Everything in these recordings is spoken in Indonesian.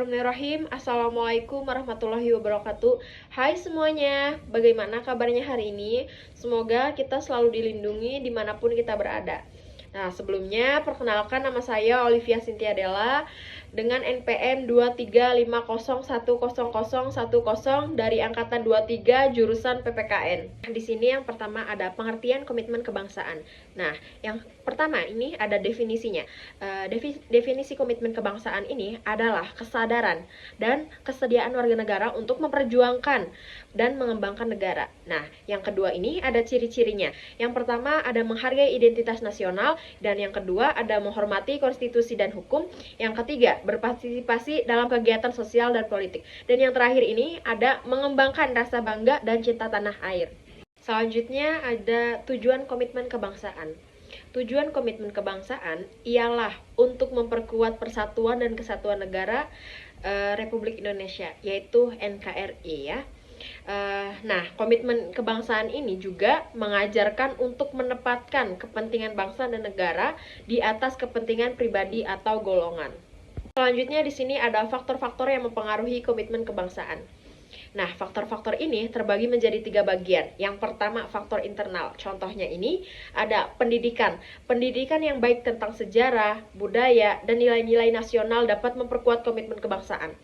Bismillahirrahmanirrahim. Assalamualaikum warahmatullahi wabarakatuh. Hai semuanya, bagaimana kabarnya hari ini? Semoga kita selalu dilindungi dimanapun kita berada. Nah, sebelumnya perkenalkan, nama saya Olivia Cynthia Della dengan NPM 235010010 dari angkatan 23 jurusan PPKN. Di sini yang pertama ada pengertian komitmen kebangsaan. Nah, yang pertama ini ada definisinya. Definisi komitmen kebangsaan ini adalah kesadaran dan kesediaan warga negara untuk memperjuangkan dan mengembangkan negara. Nah, yang kedua ini ada ciri-cirinya. Yang pertama ada menghargai identitas nasional, dan yang kedua ada menghormati konstitusi dan hukum. Yang ketiga berpartisipasi dalam kegiatan sosial dan politik. Dan yang terakhir ini ada mengembangkan rasa bangga dan cinta tanah air. Selanjutnya ada tujuan komitmen kebangsaan. Tujuan komitmen kebangsaan ialah untuk memperkuat persatuan dan kesatuan negara Republik Indonesia, yaitu NKRI ya. Nah, komitmen kebangsaan ini juga mengajarkan untuk menempatkan kepentingan bangsa dan negara di atas kepentingan pribadi atau golongan. Selanjutnya di sini ada faktor-faktor yang mempengaruhi komitmen kebangsaan. Nah, faktor-faktor ini terbagi menjadi 3 bagian. Yang pertama, faktor internal. Contohnya ini ada pendidikan. Pendidikan yang baik tentang sejarah, budaya, dan nilai-nilai nasional dapat memperkuat komitmen kebangsaan.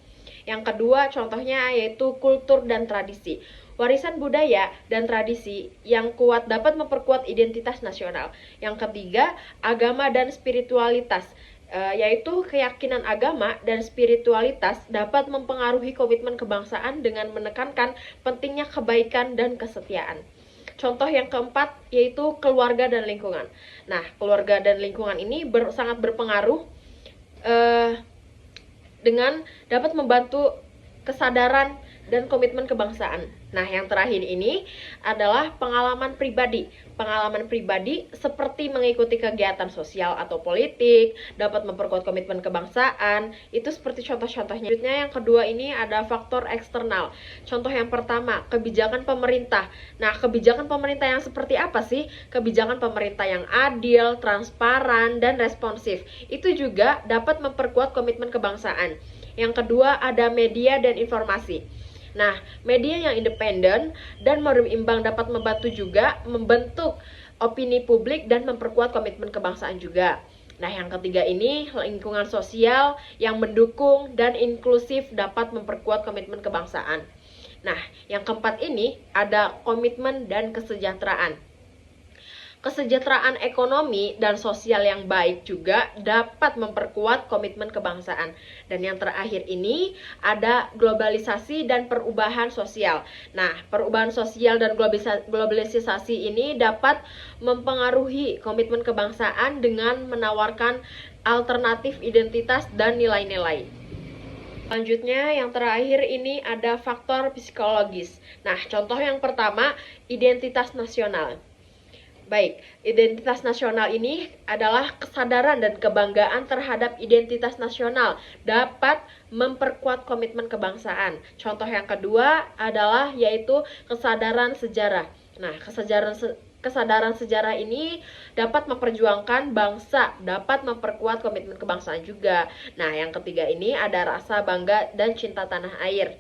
Yang kedua, contohnya yaitu kultur dan tradisi. Warisan budaya dan tradisi yang kuat dapat memperkuat identitas nasional. Yang ketiga, agama dan spiritualitas. Yaitu keyakinan agama dan spiritualitas dapat mempengaruhi komitmen kebangsaan dengan menekankan pentingnya kebaikan dan kesetiaan. Contoh yang keempat yaitu keluarga dan lingkungan. Nah, keluarga dan lingkungan ini sangat berpengaruh dengan dapat membantu kesadaran dan komitmen kebangsaan. Nah, yang terakhir ini adalah pengalaman pribadi. Pengalaman pribadi seperti mengikuti kegiatan sosial atau politik dapat memperkuat komitmen kebangsaan. Itu seperti contoh-contohnya. Selanjutnya yang kedua ini ada faktor eksternal. Contoh yang pertama, kebijakan pemerintah. Nah, kebijakan pemerintah yang seperti apa sih? Kebijakan pemerintah yang adil, transparan, dan responsif. Itu juga dapat memperkuat komitmen kebangsaan. Yang kedua ada media dan informasi. Nah, media yang independen dan berimbang dapat membantu juga membentuk opini publik dan memperkuat komitmen kebangsaan juga. Nah, yang ketiga ini lingkungan sosial yang mendukung dan inklusif dapat memperkuat komitmen kebangsaan. Nah, yang keempat ini ada komitmen dan kesejahteraan. Kesejahteraan ekonomi dan sosial yang baik juga dapat memperkuat komitmen kebangsaan. Dan yang terakhir ini ada globalisasi dan perubahan sosial. Nah, perubahan sosial dan globalisasi ini dapat mempengaruhi komitmen kebangsaan dengan menawarkan alternatif identitas dan nilai-nilai. Selanjutnya yang terakhir ini ada faktor psikologis. Nah, contoh yang pertama identitas nasional. Baik, identitas nasional ini adalah kesadaran dan kebanggaan terhadap identitas nasional dapat memperkuat komitmen kebangsaan. Contoh yang kedua adalah yaitu kesadaran sejarah. Nah, kesadaran sejarah ini dapat memperjuangkan bangsa, dapat memperkuat komitmen kebangsaan juga. Nah, yang ketiga ini ada rasa bangga dan cinta tanah air.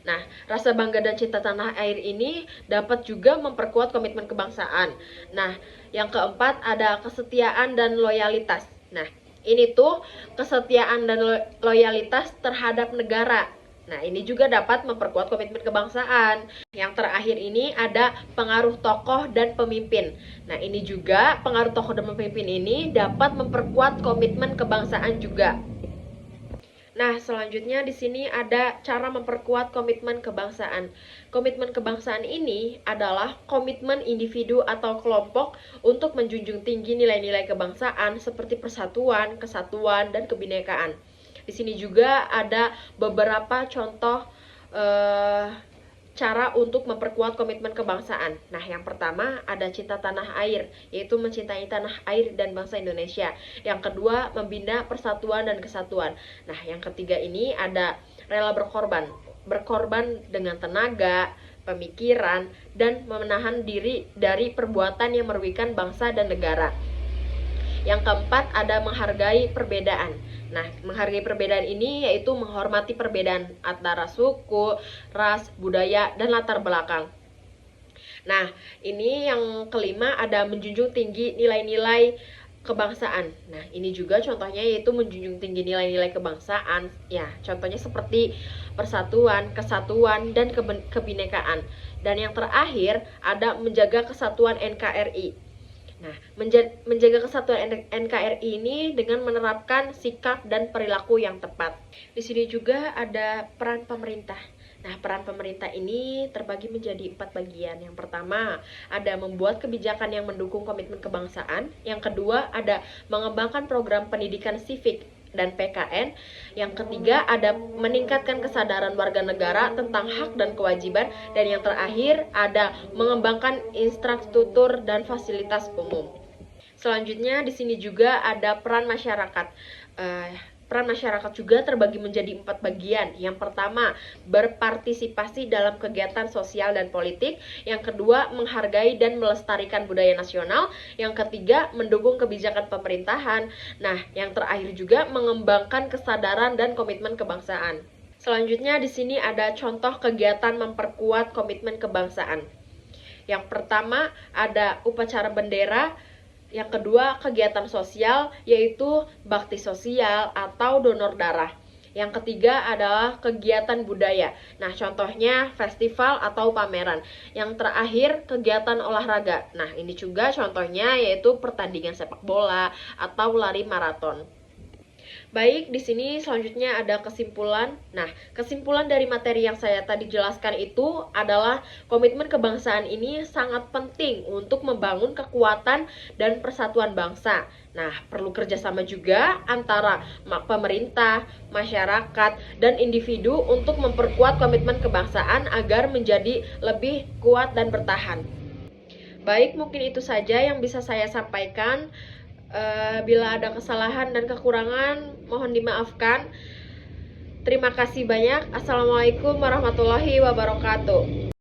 Nah, rasa bangga dan cinta tanah air ini dapat juga memperkuat komitmen kebangsaan. Nah, yang keempat ada kesetiaan dan loyalitas. Nah, ini tuh kesetiaan dan loyalitas terhadap negara. Nah, ini juga dapat memperkuat komitmen kebangsaan. Yang terakhir ini ada pengaruh tokoh dan pemimpin. Nah, ini juga pengaruh tokoh dan pemimpin ini dapat memperkuat komitmen kebangsaan juga. Nah, selanjutnya di sini ada cara memperkuat komitmen kebangsaan. Komitmen kebangsaan ini adalah komitmen individu atau kelompok untuk menjunjung tinggi nilai-nilai kebangsaan seperti persatuan, kesatuan, dan kebinekaan. Di sini juga ada beberapa contoh cara untuk memperkuat komitmen kebangsaan. Nah, yang pertama ada cinta tanah air, yaitu mencintai tanah air dan bangsa Indonesia. Yang kedua, membina persatuan dan kesatuan. Nah, yang ketiga ini ada rela berkorban. Berkorban dengan tenaga, pemikiran, dan menahan diri dari perbuatan yang merugikan bangsa dan negara. Yang keempat ada menghargai perbedaan. Nah, menghargai perbedaan ini yaitu menghormati perbedaan antara suku, ras, budaya, dan latar belakang. Nah, ini yang kelima ada menjunjung tinggi nilai-nilai kebangsaan. Nah, ini juga contohnya yaitu menjunjung tinggi nilai-nilai kebangsaan. Ya, contohnya seperti persatuan, kesatuan, dan kebinekaan. Dan yang terakhir ada menjaga kesatuan NKRI. Nah, menjaga kesatuan NKRI ini dengan menerapkan sikap dan perilaku yang tepat. Di sini juga ada peran pemerintah. Nah, peran pemerintah ini terbagi menjadi 4 bagian. Yang pertama, ada membuat kebijakan yang mendukung komitmen kebangsaan. Yang kedua, ada mengembangkan program pendidikan civic dan PKN. Yang ketiga, ada meningkatkan kesadaran warga negara tentang hak dan kewajiban. Dan yang terakhir, ada mengembangkan infrastruktur dan fasilitas umum. Selanjutnya, di sini juga ada peran masyarakat. Peran masyarakat juga terbagi menjadi 4 bagian. Yang pertama, berpartisipasi dalam kegiatan sosial dan politik. Yang kedua, menghargai dan melestarikan budaya nasional. Yang ketiga, mendukung kebijakan pemerintahan. Nah, yang terakhir juga mengembangkan kesadaran dan komitmen kebangsaan. Selanjutnya di sini ada contoh kegiatan memperkuat komitmen kebangsaan. Yang pertama ada upacara bendera. Yang kedua, kegiatan sosial, yaitu bakti sosial atau donor darah. Yang ketiga adalah kegiatan budaya. Nah, contohnya festival atau pameran. Yang terakhir, kegiatan olahraga. Nah, ini juga contohnya yaitu pertandingan sepak bola atau lari maraton. Baik, di sini selanjutnya ada kesimpulan. Nah, kesimpulan dari materi yang saya tadi jelaskan itu adalah komitmen kebangsaan ini sangat penting untuk membangun kekuatan dan persatuan bangsa. Nah, perlu kerjasama juga antara pemerintah, masyarakat, dan individu untuk memperkuat komitmen kebangsaan agar menjadi lebih kuat dan bertahan. Baik, mungkin itu saja yang bisa saya sampaikan. Bila ada kesalahan dan kekurangan, mohon dimaafkan. Terima kasih banyak. Assalamualaikum warahmatullahi wabarakatuh.